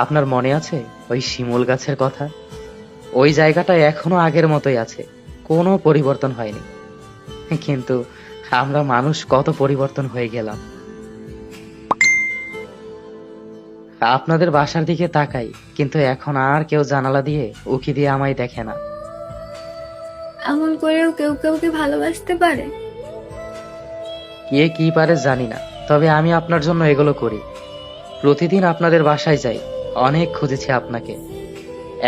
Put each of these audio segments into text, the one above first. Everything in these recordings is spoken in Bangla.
আপনার মনে আছে ওই শিমুল গাছের কথা? ওই জায়গাটা এখনো আগের মতোই আছে, কোনো পরিবর্তন হয়নি। কিন্তু আমরা মানুষ কত পরিবর্তন হয়ে গেলাম। আপনাদের বাসার দিকে তাকাই, কিন্তু এখন আর কেউ জানালা দিয়ে উকি দিয়ে আমায় দেখে না। এমন করেও কেউ কাউকে ভালোবাসতে পারে? কে কি পারে জানি না, তবে আমি আপনার জন্য এগুলো করি। প্রতিদিন আপনাদের বাসায় যাই, অনেক খুঁজেছি আপনাকে।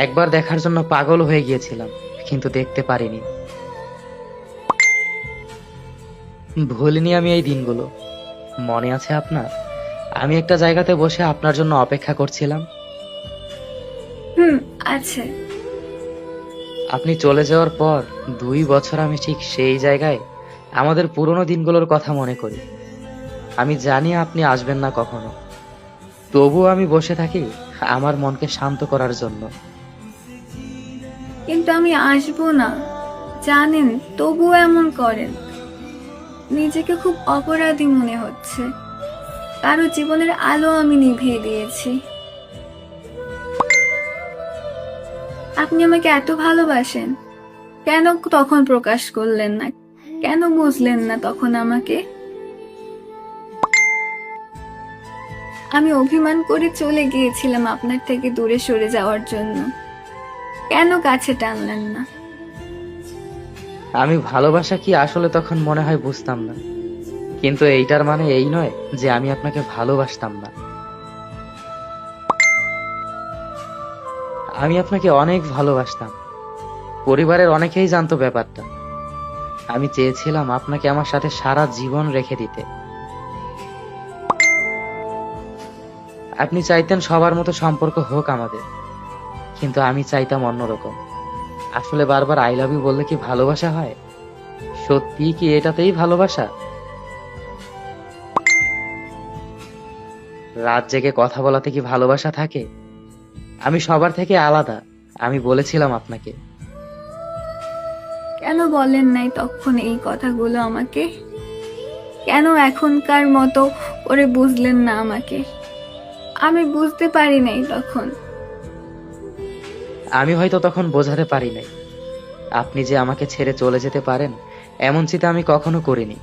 একবার দেখার জন্য পাগল হয়ে গিয়েছিলাম, কিন্তু দেখতে পারিনি। ভুলিনি আমি এই দিনগুলো। মনে আছে আপনার, আমি একটা জায়গাতে বসে আপনার জন্য অপেক্ষা করছিলাম। হুম, আছে। আপনি চলে যাওয়ার পর 2 বছর আমি ঠিক সেই জায়গায় আমাদের পুরনো দিনগুলোর কথা মনে করি। আমি জানি আপনি আসবেন না কখনো, তবুও আমি বসে থাকি আমার মনকে শান্ত করার জন্য। কিন্তু আমি আসবো না জানেন, তবুও এমন করেন। নিজেকে খুব অপরাধী মনে হচ্ছে। কারো জীবনের আলো আমি নিভিয়ে দিয়েছি। আপনি আমাকে এত ভালোবাসেন, কেন তখন প্রকাশ করলেন না? কেন বুঝলেন না তখন আমাকে? আমি অভিমান করে চলে গিয়েছিলাম আপনার থেকে দূরে সরে যাওয়ার জন্য। কেন কাছে টানলেন না? আমি ভালোবাসা কি আসলে তখন মনে হয় বুঝতাম না, কিন্তু এইটার মানে এই নয় যে আমি আপনাকে ভালোবাসতাম না। আমি আপনাকে অনেক ভালোবাসতাম, পরিবারের অনেকেই জানতো ব্যাপারটা। আমি চেয়েছিলাম আপনাকে আমার সাথে সারা জীবন রেখে দিতে। আপনি চাইতেন সবার মতো সম্পর্ক হোক আমাদের, কিন্তু আমি চাইতাম অন্যরকম। আসলে বারবার আই লাভ ইউ বললে কি ভালোবাসা হয়? সত্যি কি এটাতেই ভালোবাসা? রাত জেগে কথা বলাতে কি ভালোবাসা থাকে? আমি সবার থেকে আলাদা, আমি বলেছিলাম আপনাকে। কেন বলেন নাই তখন এই কথাগুলো আমাকে? কেন এখনকার মতো করে বুঝলেন না আমাকে? আমি বুঝতে পারি নাই তখন। আমি হয়তো তখন বোঝাতে পারি নাই আপনি যে আমাকে ছেড়ে চলে যেতে পারেন, এমন চিন্তা আমি কখনো করিনি।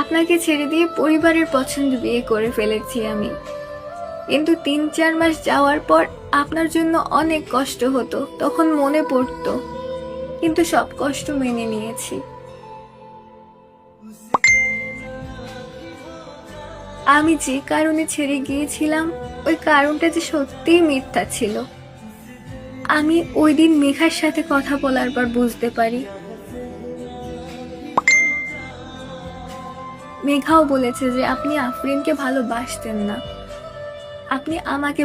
আপনাকে ছেড়ে দিয়ে পরিবারের পছন্দ বিয়ে করে ফেলেছি আমি। কিন্তু 3-4 মাস যাওয়ার পর আপনার জন্য অনেক কষ্ট হতো, তখন মনে পড়তো। কিন্তু সব কষ্ট মেনে নিয়েছি। আমি যে কারণে ছেড়ে গিয়েছিলাম, ওই কারণটা যে সত্যিই মিথ্যা ছিল। আমি ওই দিন মেঘার সাথে কথা বলার পর বুঝতে পারি। মেঘাও বলেছে যে আপনি আফরিনকে ভালোবাসতেন না, আপনি আমাকে